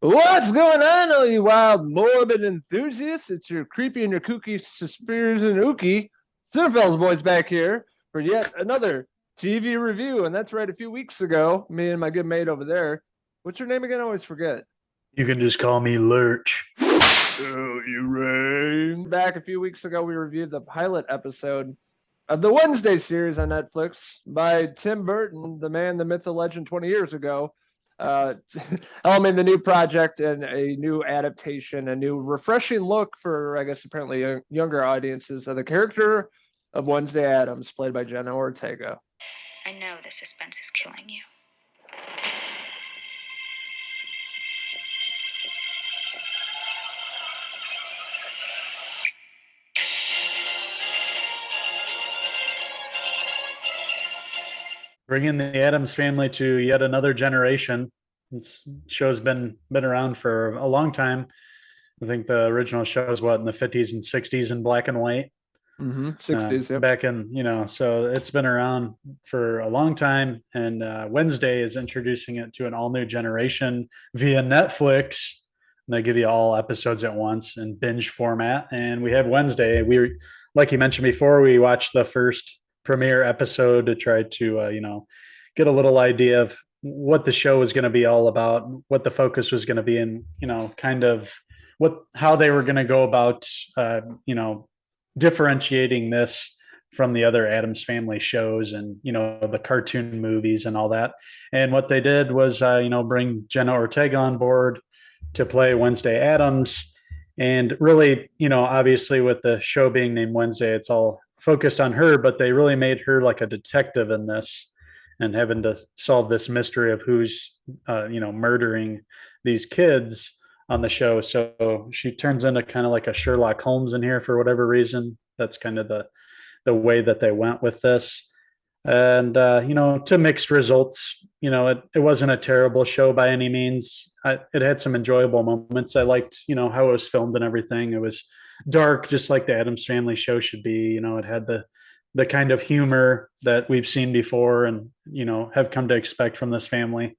What's going on, all you wild morbid enthusiasts? It's your creepy and your kooky Spears and Ookie Cinephellas boys back here for yet another TV review. And that's right, a few weeks ago, me and my good mate over there. What's your name again? I always forget. You can just call me Lurch. Oh, you rain. Back a few weeks ago, we reviewed the pilot episode of the Wednesday series on Netflix by Tim Burton, the man, the myth, the legend 20 years ago. Uh, I mean, the new project and a new adaptation, a new refreshing look for, I guess, apparently younger audiences of the character of Wednesday Addams, played by Jenna Ortega. I know the suspense is killing you. Bringing the Addams family to yet another generation. This show's been around for a long time. I think the original show was what in the 50s and 60s in black and white. 60s, yep. Back in, so it's been around for a long time. And Wednesday is introducing it to an all new generation via Netflix. And they give you all episodes at once in binge format. And we have Wednesday. Like you mentioned before, we watched the first premiere episode to try to, get a little idea of what the show was going to be all about, what the focus was going to be, and kind of how they were going to go about, differentiating this from the other Addams Family shows and the cartoon movies and all that. And what they did was bring Jenna Ortega on board to play Wednesday Addams. And really, obviously with the show being named Wednesday, it's all focused on her, but they really made her like a detective in this and having to solve this mystery of who's murdering these kids on the show. So she turns into kind of like a Sherlock Holmes in here for whatever reason. That's kind of the way that they went with this. And to mixed results. It wasn't a terrible show by any means. It had some enjoyable moments. I liked how it was filmed and everything. It was dark, just like the Addams Family show should be. It had the kind of humor that we've seen before and have come to expect from this family.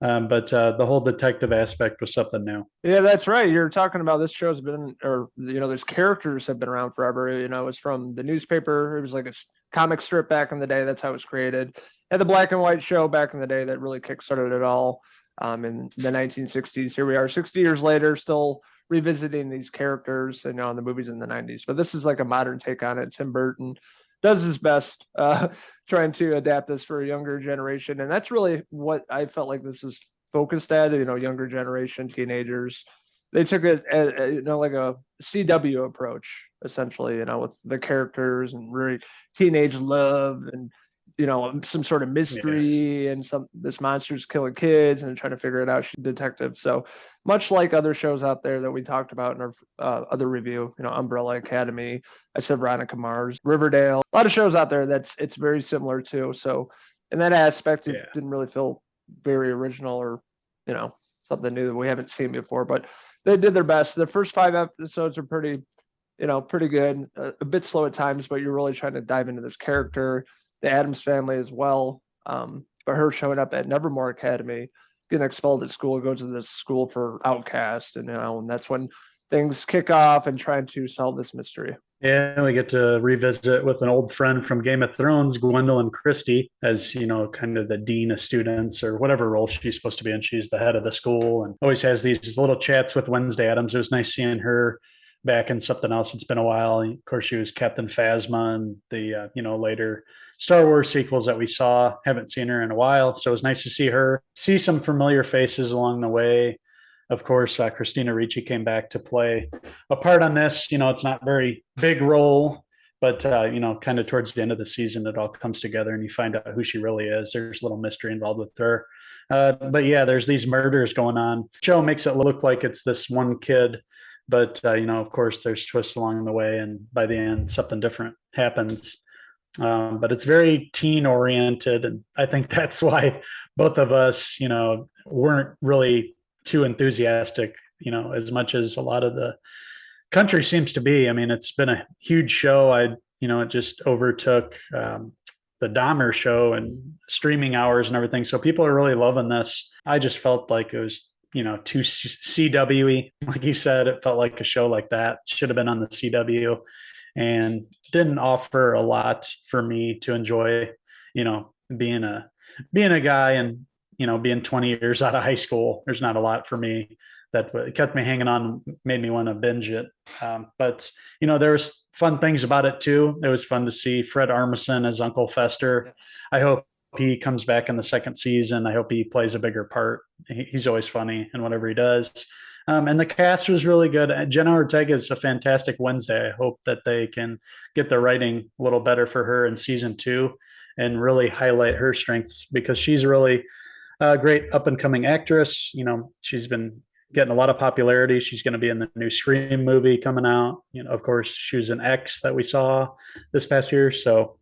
But the whole detective aspect was something new. Yeah, that's right. You're talking about this show's been, or these characters have been around forever. It was from the newspaper. It was like a comic strip back in the day. That's how it was created. And the black and white show back in the day that really kickstarted it all in the 1960s. Here we are, 60 years later, still revisiting these characters, in the movies in the 90s. But this is like a modern take on it. Tim Burton does his best trying to adapt this for a younger generation. And that's really what I felt like this is focused at, younger generation, teenagers. They took it like a CW approach, essentially, with the characters and really teenage love and some sort of mystery. Yes. And this monster's killing kids and trying to figure it out. She's a detective. So much like other shows out there that we talked about in our other review, Umbrella Academy, I said Veronica Mars, Riverdale, a lot of shows out there it's very similar to. So in that aspect, it didn't really feel very original or something new that we haven't seen before, but they did their best. The first 5 episodes are pretty good, a bit slow at times, but you're really trying to dive into this character, the Addams family as well. But her showing up at Nevermore Academy, getting expelled at school, goes to this school for outcast, and and that's when things kick off and trying to solve this mystery. Yeah, we get to revisit with an old friend from Game of Thrones, Gwendolyn Christie, as kind of the dean of students or whatever role she's supposed to be in. She's the head of the school and always has these little chats with Wednesday Addams. It was nice seeing her back in something else. It's been a while. Of course, she was Captain Phasma and the later Star Wars sequels that we saw. Haven't seen her in a while, so it was nice to see her. See some familiar faces along the way. Of course, Christina Ricci came back to play a part on this. It's not very big role, but kind of towards the end of the season, it all comes together and you find out who she really is. There's a little mystery involved with her. But yeah, there's these murders going on. The show makes it look like it's this one kid, but of course, there's twists along the way, and by the end, something different happens. But it's very teen oriented, and I think that's why both of us, weren't really too enthusiastic, as much as a lot of the country seems to be. I mean, it's been a huge show. It just overtook the Dahmer show and streaming hours and everything. So people are really loving this. I just felt like it was too CW-y. Like you said, it felt like a show like that should have been on the CW, and didn't offer a lot for me to enjoy. Being a guy and being 20 years out of high school, there's not a lot for me that kept me hanging on, made me want to binge it. But there was fun things about it too. It was fun to see Fred Armisen as Uncle Fester. I hope he comes back in the second season. I hope he plays a bigger part. He's always funny in whatever he does. And the cast was really good. Jenna Ortega is a fantastic Wednesday. I hope that they can get the writing a little better for her in season 2 and really highlight her strengths, because she's really a great up and coming actress. She's been getting a lot of popularity. She's going to be in the new Scream movie coming out. Of course, she was an X that we saw this past year. So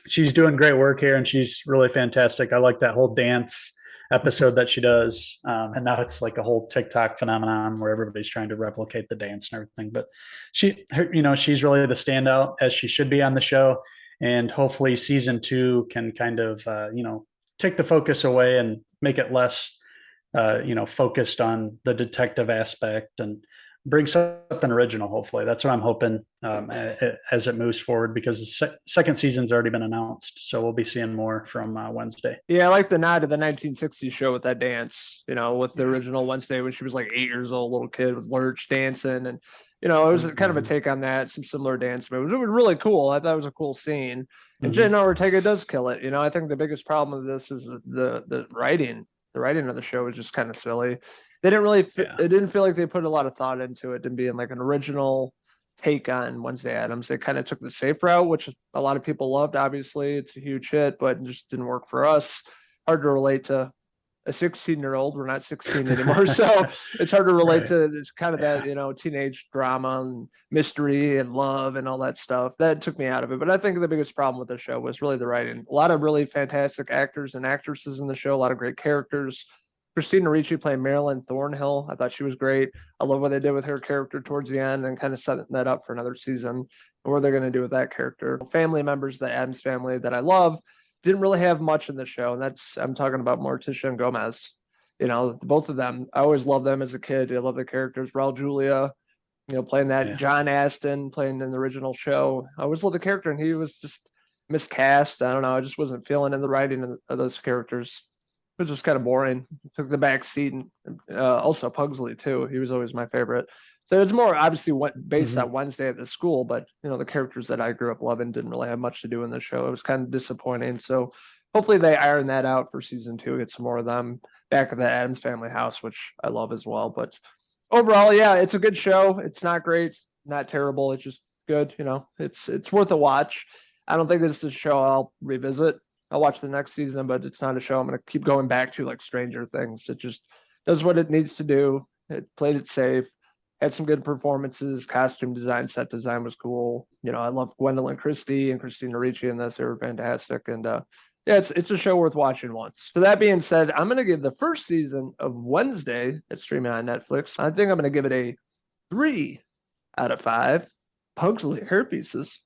she's doing great work here, and she's really fantastic. I like that whole dance episode that she does. And now it's like a whole TikTok phenomenon where everybody's trying to replicate the dance and everything. But she's really the standout, as she should be on the show. And hopefully season 2 can kind of, take the focus away and make it less, focused on the detective aspect, and bring something original. Hopefully that's what I'm hoping as it moves forward, because the second season's already been announced. So we'll be seeing more from Wednesday. Yeah, I like the nod to the 1960s show with that dance, with the original Wednesday when she was like 8 years old, little kid with Lurch dancing. And, it was kind of a take on that, some similar dance moves. It was really cool. I thought it was a cool scene. And Jenna Ortega does kill it. I think the biggest problem with this is the writing. The writing of the show is just kind of silly. They didn't really, it didn't feel like they put a lot of thought into it and being like an original take on Wednesday Addams. They kind of took the safe route, which a lot of people loved. Obviously, it's a huge hit, but it just didn't work for us. Hard to relate to a 16-year-old. We're not 16 anymore, so it's hard to relate to this kind of that teenage drama and mystery and love and all that stuff. That took me out of it. But I think the biggest problem with the show was really the writing. A lot of really fantastic actors and actresses in the show, a lot of great characters. Christina Ricci playing Marilyn Thornhill, I thought she was great. I love what they did with her character towards the end and kind of setting that up for another season and what they're going to do with that character. Family members, the Addams family that I love, didn't really have much in the show. And I'm talking about Morticia and Gomez. Both of them, I always loved them as a kid. I love the characters. Raul Julia, playing that. John Astin playing in the original show. I always loved the character, and he was just miscast. I don't know. I just wasn't feeling in the writing of those characters. It was just kind of boring. Took the back seat, and also Pugsley too. He was always my favorite. So it's more obviously based on Wednesday at the school, but the characters that I grew up loving didn't really have much to do in the show. It was kind of disappointing. So hopefully they iron that out for season 2, get some more of them back at the Addams family house, which I love as well. But overall, yeah, it's a good show. It's not great, it's not terrible. It's just good. It's worth a watch. I don't think this is a show I'll revisit. I'll watch the next season, but it's not a show I'm going to keep going back to like Stranger Things. It just does what it needs to do. It played it safe, had some good performances, costume design, set design was cool. I love Gwendolyn Christie and Christina Ricci in this. They were fantastic. And it's a show worth watching once. So that being said, I'm going to give the first season of Wednesday, it's streaming on Netflix, I think I'm going to give it a 3 out of 5 Pugsley hair pieces.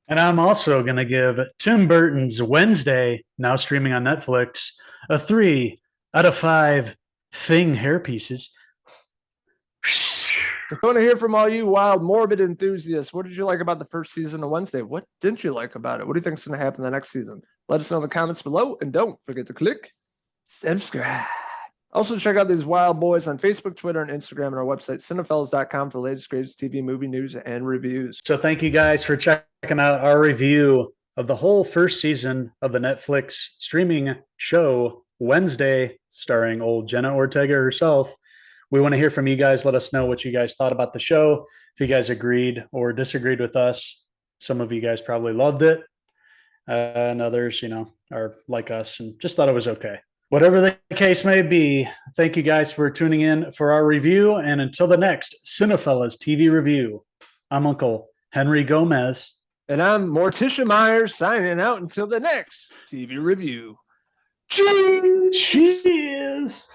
And I'm also going to give Tim Burton's Wednesday, now streaming on Netflix, a 3 out of 5 Thing hair pieces. I want to hear from all you wild, morbid enthusiasts. What did you like about the first season of Wednesday? What didn't you like about it? What do you think is going to happen the next season? Let us know in the comments below, and don't forget to click subscribe. Also, check out these wild boys on Facebook, Twitter, and Instagram, and our website, Cinephellas.com, for the latest, greatest TV, movie news, and reviews. So thank you guys for checking out our review of the whole first season of the Netflix streaming show, Wednesday, starring old Jenna Ortega herself. We want to hear from you guys. Let us know what you guys thought about the show. If you guys agreed or disagreed with us. Some of you guys probably loved it. And others, are like us and just thought it was okay. Whatever the case may be, thank you guys for tuning in for our review. And until the next Cinephellas TV review, I'm Uncle Henry Gomez. And I'm Morticia Myers, signing out until the next TV review. Cheers! Cheers!